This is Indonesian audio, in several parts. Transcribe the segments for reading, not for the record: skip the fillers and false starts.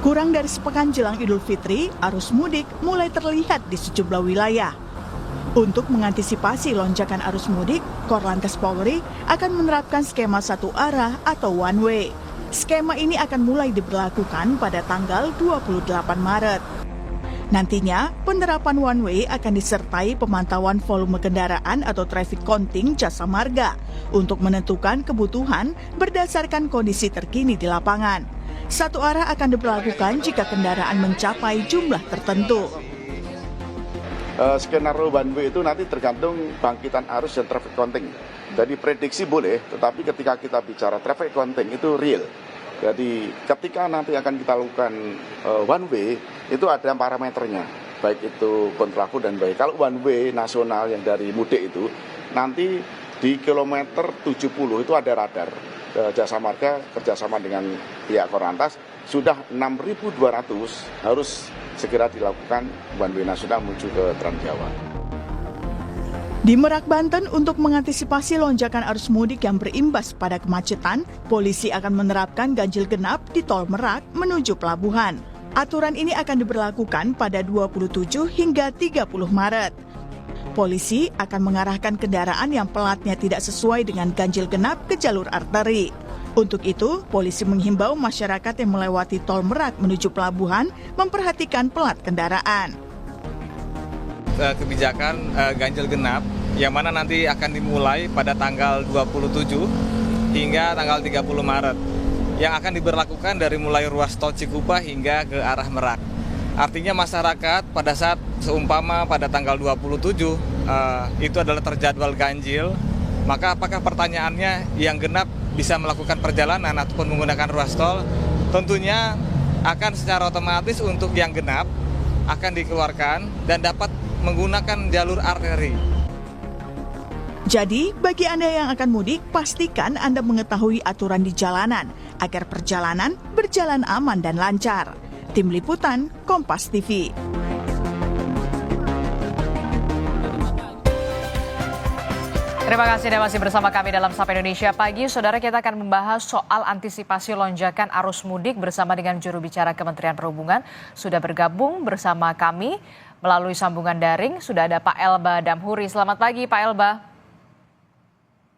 Kurang dari sepekan jelang Idul Fitri, arus mudik mulai terlihat di sejumlah wilayah. Untuk mengantisipasi lonjakan arus mudik, Korlantas Polri akan menerapkan skema satu arah atau one way. Skema ini akan mulai diberlakukan pada tanggal 28 Maret. Nantinya, penerapan one way akan disertai pemantauan volume kendaraan atau traffic counting jasa marga untuk menentukan kebutuhan berdasarkan kondisi terkini di lapangan. Satu arah akan diberlakukan jika kendaraan mencapai jumlah tertentu. Skenario one way itu nanti tergantung bangkitan arus dan traffic counting. Jadi prediksi boleh, tetapi ketika kita bicara traffic counting itu real. Jadi ketika nanti akan kita lakukan one way, itu ada parameternya, baik itu kontraflow dan baik. Kalau one way nasional yang dari mudik itu, nanti di kilometer 70 itu ada radar. Jasa Marga kerjasama dengan pihak Korlantas sudah 6.200 harus segera dilakukan one way nasional menuju ke Trans Jawa. Di Merak, Banten, untuk mengantisipasi lonjakan arus mudik yang berimbas pada kemacetan, polisi akan menerapkan ganjil genap di Tol Merak menuju pelabuhan. Aturan ini akan diberlakukan pada 27 hingga 30 Maret. Polisi akan mengarahkan kendaraan yang pelatnya tidak sesuai dengan ganjil genap ke jalur arteri. Untuk itu, polisi menghimbau masyarakat yang melewati Tol Merak menuju pelabuhan memperhatikan pelat kendaraan. Kebijakan ganjil genap yang mana nanti akan dimulai pada tanggal 27 hingga tanggal 30 Maret yang akan diberlakukan dari mulai ruas tol Cikupa hingga ke arah Merak. Artinya masyarakat pada saat seumpama pada tanggal 27 itu adalah terjadwal ganjil, maka apakah pertanyaannya yang genap bisa melakukan perjalanan ataupun menggunakan ruas tol? Tentunya akan secara otomatis untuk yang genap akan dikeluarkan dan dapat menggunakan jalur arteri. Jadi, bagi Anda yang akan mudik, pastikan Anda mengetahui aturan di jalanan agar perjalanan berjalan aman dan lancar. Tim Liputan, Kompas TV. Terima kasih Anda masih bersama kami dalam Sapa Indonesia Pagi. Saudara, kita akan membahas soal antisipasi lonjakan arus mudik bersama dengan juru bicara Kementerian Perhubungan. Sudah bergabung bersama kami melalui sambungan daring. Sudah ada Pak Elba Damhuri. Selamat pagi Pak Elba.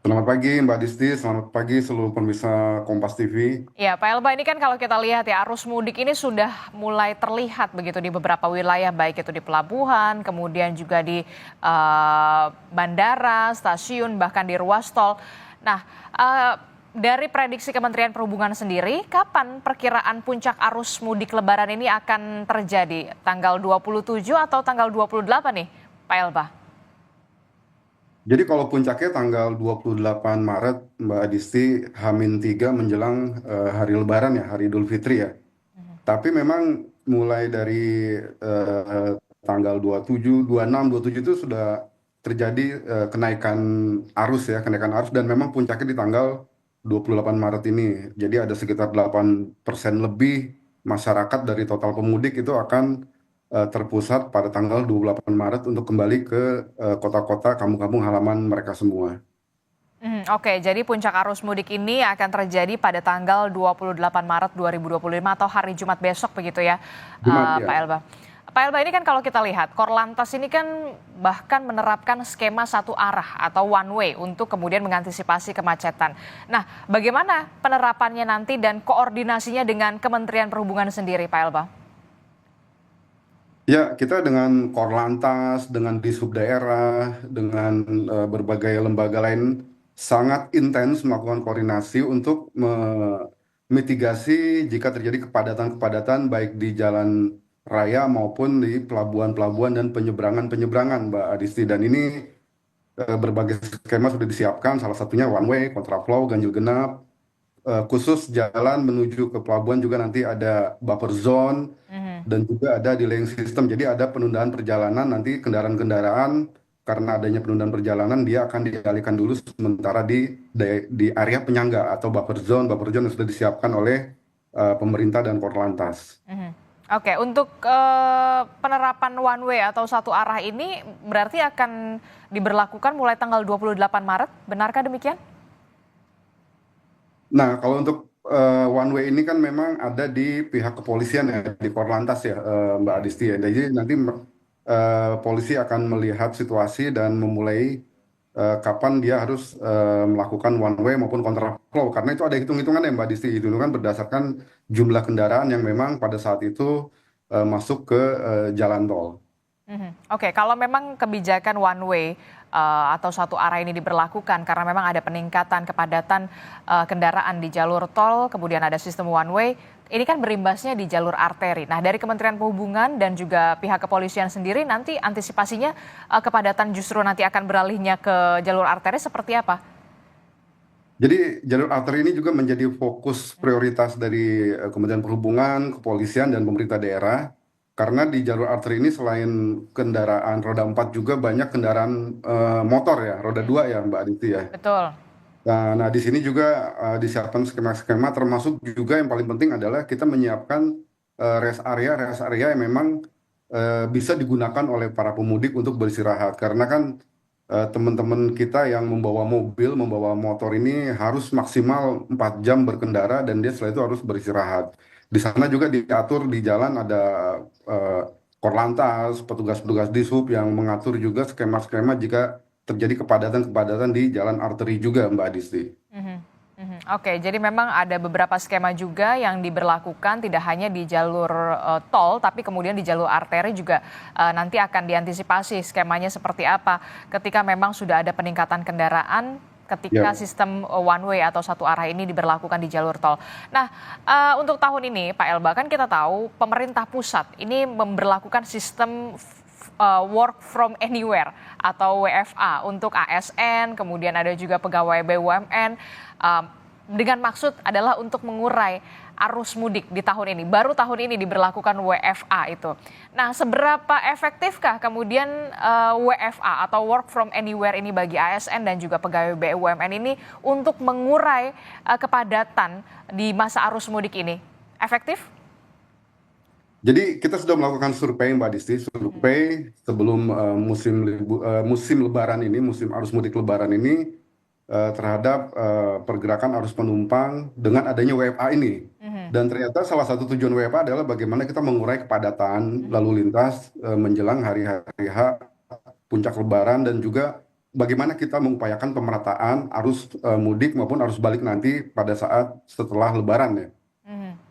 Selamat pagi Mbak Disti, selamat pagi seluruh pemirsa Kompas TV. Ya Pak Elba, ini kan kalau kita lihat ya arus mudik ini sudah mulai terlihat begitu di beberapa wilayah, baik itu di pelabuhan, kemudian juga di bandara, stasiun, bahkan di ruas tol. Nah, dari prediksi Kementerian Perhubungan sendiri, kapan perkiraan puncak arus mudik Lebaran ini akan terjadi? Tanggal 27 atau tanggal 28 nih Pak Elba? Jadi kalau puncaknya tanggal 28 Maret, Mbak Adisti, H-3 menjelang hari Lebaran ya, hari Idul Fitri ya. Tapi memang mulai dari tanggal 27, 26, 27 itu sudah terjadi kenaikan arus dan memang puncaknya di tanggal 28 Maret ini. Jadi ada sekitar 8% lebih masyarakat dari total pemudik itu akan terpusat pada tanggal 28 Maret untuk kembali ke kota-kota, kampung-kampung halaman mereka semua. Oke, jadi puncak arus mudik ini akan terjadi pada tanggal 28 Maret 2025 atau hari Jumat besok begitu ya, Jumat, Pak Elba. Pak Elba, ini kan kalau kita lihat, Korlantas ini kan bahkan menerapkan skema satu arah atau one way untuk kemudian mengantisipasi kemacetan. Nah, bagaimana penerapannya nanti dan koordinasinya dengan Kementerian Perhubungan sendiri, Pak Elba? Ya, kita dengan Korlantas, dengan Dishub daerah, dengan berbagai lembaga lain sangat intens melakukan koordinasi untuk memitigasi jika terjadi kepadatan-kepadatan baik di jalan raya maupun di pelabuhan-pelabuhan dan penyeberangan-penyeberangan, Mbak Adisti. Dan ini berbagai skema sudah disiapkan, salah satunya one way, kontraflow, ganjil genap. Khusus jalan menuju ke pelabuhan juga nanti ada buffer zone dan juga ada delaying system. Jadi ada penundaan perjalanan, nanti kendaraan-kendaraan karena adanya penundaan perjalanan dia akan dialihkan dulu sementara di area penyangga atau buffer zone yang sudah disiapkan oleh pemerintah dan Korlantas. Oke, untuk penerapan one way atau satu arah ini berarti akan diberlakukan mulai tanggal 28 Maret, benarkah demikian? Nah, kalau untuk one way ini kan memang ada di pihak kepolisian ya, di Korlantas ya, Mbak Adisti ya. Jadi nanti polisi akan melihat situasi dan memulai kapan dia harus melakukan one way maupun kontraflow. Karena itu ada hitung-hitungan ya Mbak Adisti. Hitung-hitungan berdasarkan jumlah kendaraan yang memang pada saat itu masuk ke jalan tol. Oke, kalau memang kebijakan one way atau satu arah ini diberlakukan karena memang ada peningkatan kepadatan kendaraan di jalur tol, kemudian ada sistem one way, ini kan berimbasnya di jalur arteri. Nah, dari Kementerian Perhubungan dan juga pihak kepolisian sendiri nanti antisipasinya kepadatan justru nanti akan beralihnya ke jalur arteri seperti apa? Jadi jalur arteri ini juga menjadi fokus prioritas dari Kementerian Perhubungan, kepolisian, dan pemerintah daerah. Karena di jalur arteri ini selain kendaraan roda 4 juga banyak kendaraan motor ya, roda 2 ya Mbak Aditi ya. Betul. Nah, di sini juga disiapkan skema-skema termasuk juga yang paling penting adalah kita menyiapkan rest area yang memang bisa digunakan oleh para pemudik untuk beristirahat. Karena kan teman-teman kita yang membawa mobil, membawa motor ini harus maksimal 4 jam berkendara dan dia setelah itu harus beristirahat. Di sana juga diatur di jalan ada Korlantas, petugas-petugas Dishub yang mengatur juga skema-skema jika terjadi kepadatan-kepadatan di jalan arteri juga Mbak Adisti. Oke, jadi memang ada beberapa skema juga yang diberlakukan tidak hanya di jalur tol, tapi kemudian di jalur arteri juga nanti akan diantisipasi skemanya seperti apa ketika memang sudah ada peningkatan kendaraan ketika sistem one way atau satu arah ini diberlakukan di jalur tol. Nah, untuk tahun ini Pak Elba kan kita tahu pemerintah pusat ini memberlakukan sistem work from anywhere atau WFA untuk ASN, kemudian ada juga pegawai BUMN dengan maksud adalah untuk mengurai arus mudik di tahun ini. Baru tahun ini diberlakukan WFA itu. Nah, seberapa efektifkah kemudian WFA atau work from anywhere ini bagi ASN dan juga pegawai BUMN ini untuk mengurai kepadatan di masa arus mudik ini? Efektif? Jadi kita sudah melakukan survei Mbak Disti, survei sebelum musim Lebaran ini, musim arus mudik Lebaran ini terhadap pergerakan arus penumpang dengan adanya WFA ini. Dan ternyata salah satu tujuan WFA adalah bagaimana kita mengurai kepadatan lalu lintas menjelang hari-hari H, puncak Lebaran, dan juga bagaimana kita mengupayakan pemerataan arus mudik maupun arus balik nanti pada saat setelah Lebaran ya.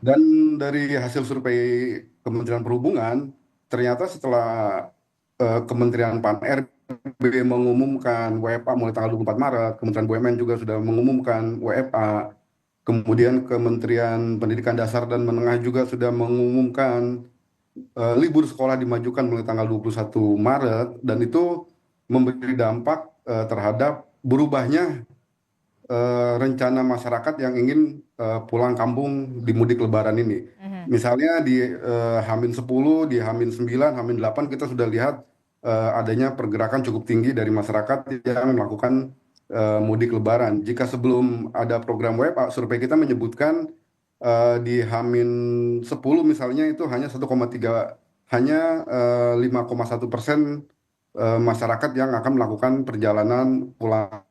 Dan dari hasil survei Kementerian Perhubungan, ternyata setelah Kementerian PAN-RB mengumumkan WFA mulai tanggal 24 Maret, Kementerian BUMN juga sudah mengumumkan WFA, kemudian Kementerian Pendidikan Dasar dan Menengah juga sudah mengumumkan libur sekolah dimajukan mulai tanggal 21 Maret, dan itu memberi dampak terhadap berubahnya rencana masyarakat yang ingin pulang kampung di mudik Lebaran ini. Misalnya di H-10, di H-9, H-8 kita sudah lihat adanya pergerakan cukup tinggi dari masyarakat yang melakukan mudik Lebaran. Jika sebelum ada program WFA, survei kita menyebutkan di H-10 misalnya itu hanya 1,3, hanya 5,1% masyarakat yang akan melakukan perjalanan pulang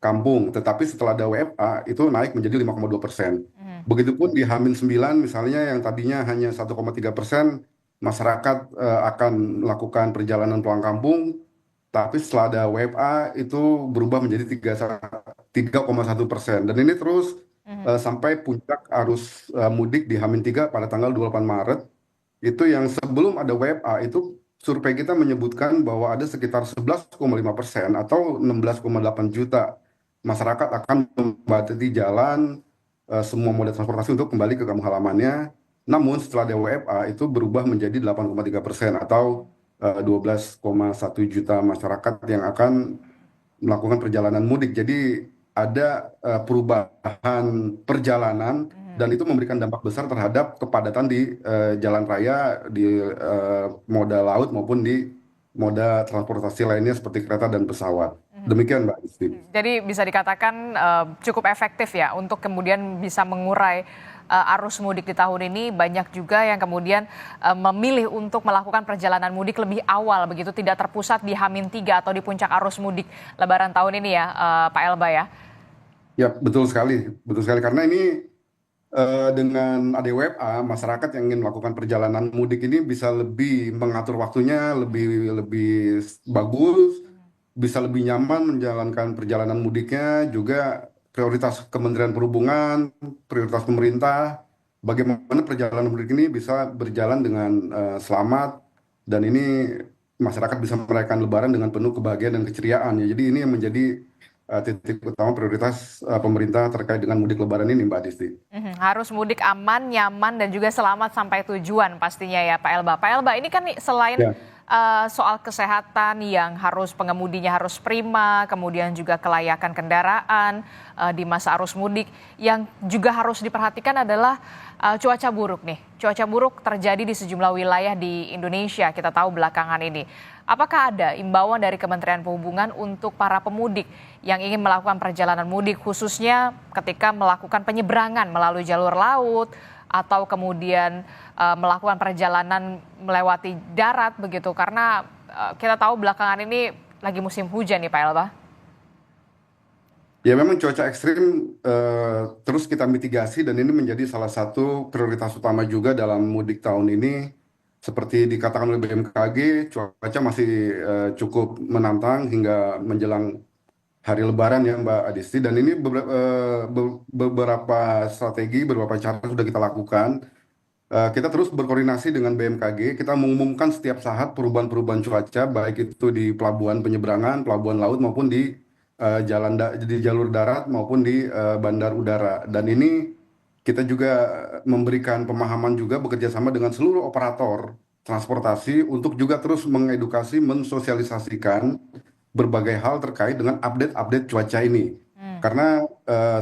kampung, tetapi setelah ada WFA itu naik menjadi 5,2%. Begitupun di H-9 misalnya yang tadinya hanya 1,3% masyarakat akan melakukan perjalanan pulang kampung, tapi setelah ada WFA itu berubah menjadi 3,1%. Dan ini terus sampai puncak arus mudik di H-3 pada tanggal 28 Maret, itu yang sebelum ada WFA itu survei kita menyebutkan bahwa ada sekitar 11,5% atau 16,8 juta masyarakat akan membatasi jalan semua moda transportasi untuk kembali ke kampung halamannya. Namun setelah ada WFA itu berubah menjadi 8,3% atau 12,1 juta masyarakat yang akan melakukan perjalanan mudik. Jadi ada perubahan perjalanan dan itu memberikan dampak besar terhadap kepadatan di jalan raya, di moda laut maupun di moda transportasi lainnya seperti kereta dan pesawat. Demikian Mbak Isti. Jadi bisa dikatakan cukup efektif ya untuk kemudian bisa mengurai arus mudik di tahun ini. Banyak juga yang kemudian memilih untuk melakukan perjalanan mudik lebih awal begitu, tidak terpusat di H-3 atau di puncak arus mudik Lebaran tahun ini ya Pak Elba ya. Ya betul sekali karena ini dengan ada WFA, masyarakat yang ingin melakukan perjalanan mudik ini bisa lebih mengatur waktunya, lebih lebih bagus, bisa lebih nyaman menjalankan perjalanan mudiknya, juga prioritas Kementerian Perhubungan, prioritas pemerintah, bagaimana perjalanan mudik ini bisa berjalan dengan selamat, dan ini masyarakat bisa merayakan Lebaran dengan penuh kebahagiaan dan keceriaan. Ya, jadi ini yang menjadi titik utama prioritas pemerintah terkait dengan mudik Lebaran ini, Mbak Disti. Harus mudik aman, nyaman, dan juga selamat sampai tujuan pastinya ya Pak Elba. Pak Elba, ini kan selain Ya. soal kesehatan yang harus pengemudinya harus prima, kemudian juga kelayakan kendaraan di masa arus mudik, yang juga harus diperhatikan adalah cuaca buruk nih. Cuaca buruk terjadi di sejumlah wilayah di Indonesia, kita tahu belakangan ini. Apakah ada imbauan dari Kementerian Perhubungan untuk para pemudik yang ingin melakukan perjalanan mudik, khususnya ketika melakukan penyeberangan melalui jalur laut atau kemudian melakukan perjalanan melewati darat begitu? Karena kita tahu belakangan ini lagi musim hujan nih Pak Elba. Ya memang cuaca ekstrim terus kita mitigasi, dan ini menjadi salah satu prioritas utama juga dalam mudik tahun ini. Seperti dikatakan oleh BMKG, cuaca masih cukup menantang hingga menjelang hari Lebaran ya Mbak Adisti. Dan ini beberapa strategi, beberapa cara sudah kita lakukan. Kita terus berkoordinasi dengan BMKG, kita mengumumkan setiap saat perubahan-perubahan cuaca, baik itu di pelabuhan penyeberangan, pelabuhan laut, maupun di di jalur darat maupun di bandar udara. Dan ini kita juga memberikan pemahaman juga, bekerja sama dengan seluruh operator transportasi untuk juga terus mengedukasi, mensosialisasikan berbagai hal terkait dengan update-update cuaca ini. Karena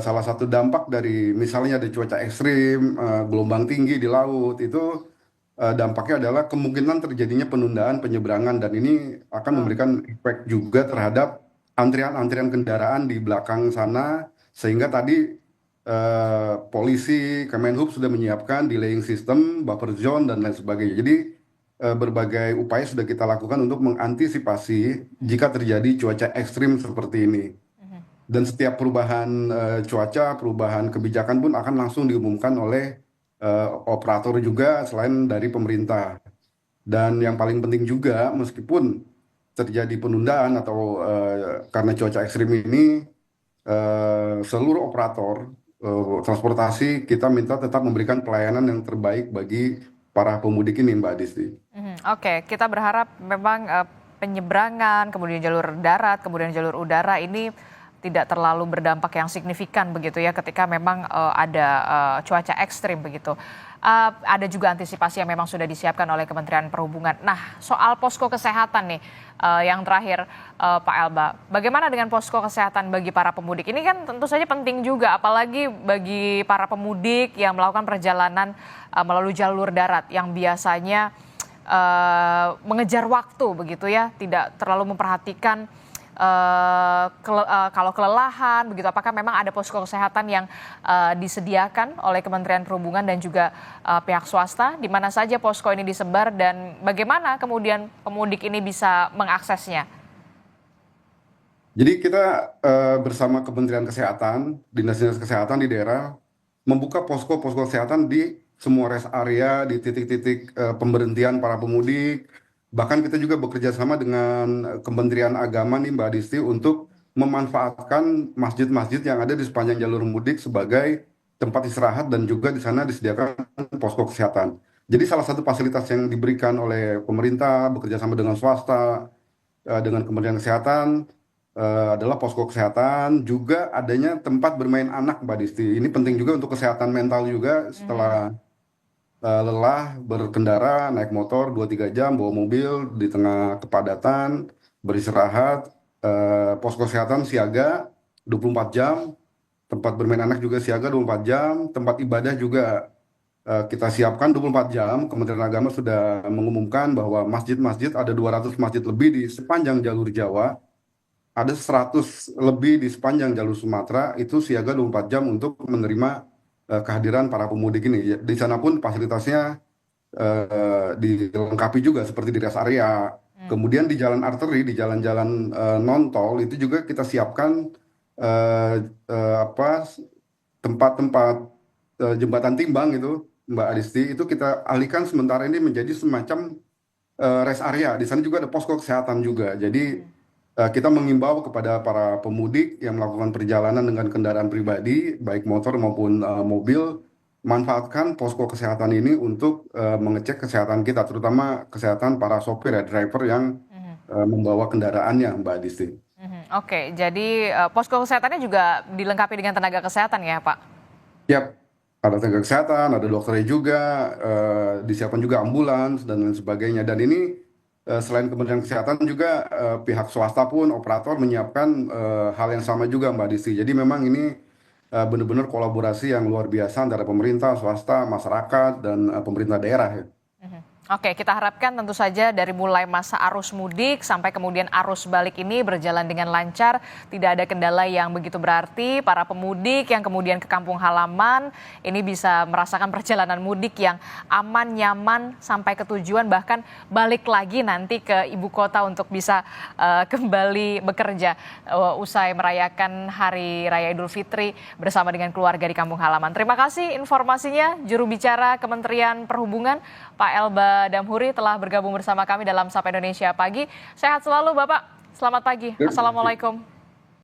salah satu dampak dari misalnya ada cuaca ekstrim, gelombang tinggi di laut, itu dampaknya adalah kemungkinan terjadinya penundaan penyeberangan, dan ini akan memberikan efek juga terhadap antrian-antrian kendaraan di belakang sana, sehingga tadi polisi, Kemenhub sudah menyiapkan delaying system, buffer zone, dan lain sebagainya. Jadi berbagai upaya sudah kita lakukan untuk mengantisipasi jika terjadi cuaca ekstrim seperti ini. Dan setiap perubahan cuaca, perubahan kebijakan pun akan langsung diumumkan oleh operator juga selain dari pemerintah. Dan yang paling penting juga, meskipun terjadi penundaan atau karena cuaca ekstrim ini, seluruh operator transportasi kita minta tetap memberikan pelayanan yang terbaik bagi para pemudik ini, Mbak Disti. Oke, kita berharap memang penyeberangan, kemudian jalur darat, kemudian jalur udara ini tidak terlalu berdampak yang signifikan begitu ya ketika memang ada cuaca ekstrim begitu. Ada juga antisipasi yang memang sudah disiapkan oleh Kementerian Perhubungan. Nah, soal posko kesehatan nih yang terakhir Pak Elba, bagaimana dengan posko kesehatan bagi para pemudik? Ini kan tentu saja penting juga, apalagi bagi para pemudik yang melakukan perjalanan melalui jalur darat yang biasanya mengejar waktu begitu ya, tidak terlalu memperhatikan kalau kelelahan begitu. Apakah memang ada posko kesehatan yang disediakan oleh Kementerian Perhubungan dan juga pihak swasta, di mana saja posko ini disebar dan bagaimana kemudian pemudik ini bisa mengaksesnya? Jadi kita bersama Kementerian Kesehatan, dinas-dinas kesehatan di daerah membuka posko-posko kesehatan di semua rest area, di titik-titik pemberhentian para pemudik. Bahkan kita juga bekerja sama dengan Kementerian Agama nih Mbak Disti untuk memanfaatkan masjid-masjid yang ada di sepanjang jalur mudik sebagai tempat istirahat, dan juga di sana disediakan posko kesehatan. Jadi salah satu fasilitas yang diberikan oleh pemerintah bekerja sama dengan swasta, dengan Kementerian Kesehatan, adalah posko kesehatan, juga adanya tempat bermain anak Mbak Disti. Ini penting juga untuk kesehatan mental juga setelah lelah berkendara, naik motor 2-3 jam, bawa mobil di tengah kepadatan, beristirahat. Posko kesehatan siaga 24 jam, tempat bermain anak juga siaga 24 jam, tempat ibadah juga kita siapkan 24 jam. Kementerian Agama sudah mengumumkan bahwa masjid-masjid, ada 200 masjid lebih di sepanjang jalur Jawa, ada 100 lebih di sepanjang jalur Sumatera, itu siaga 24 jam untuk menerima kehadiran para pemudik ini. Di sana pun fasilitasnya dilengkapi juga seperti di rest area. Kemudian di jalan arteri, di jalan-jalan non tol itu juga kita siapkan tempat-tempat jembatan timbang itu, Mbak Adisti, itu kita alihkan sementara ini menjadi semacam rest area. Di sana juga ada posko kesehatan juga. Jadi kita mengimbau kepada para pemudik yang melakukan perjalanan dengan kendaraan pribadi, baik motor maupun mobil, manfaatkan posko kesehatan ini untuk mengecek kesehatan kita, terutama kesehatan para sopir ya, driver yang membawa kendaraannya, Mbak Adisti. Oke, jadi posko kesehatannya juga dilengkapi dengan tenaga kesehatan ya, Pak? Yap, ada tenaga kesehatan, ada dokternya juga, disiapkan juga ambulans dan lain sebagainya. Dan ini selain Kementerian Kesehatan juga pihak swasta pun operator menyiapkan hal yang sama juga, Mbak Disi. Jadi memang ini benar-benar kolaborasi yang luar biasa antara pemerintah, swasta, masyarakat, dan pemerintah daerah ya. Oke, kita harapkan tentu saja dari mulai masa arus mudik sampai kemudian arus balik ini berjalan dengan lancar, tidak ada kendala yang begitu berarti. Para pemudik yang kemudian ke kampung halaman ini bisa merasakan perjalanan mudik yang aman, nyaman sampai ke tujuan, bahkan balik lagi nanti ke ibu kota untuk bisa kembali bekerja usai merayakan Hari Raya Idul Fitri bersama dengan keluarga di kampung halaman. Terima kasih informasinya, juru bicara Kementerian Perhubungan, Pak Elba Damhuri telah bergabung bersama kami dalam Sapa Indonesia Pagi. Sehat selalu Bapak, selamat pagi. Assalamualaikum.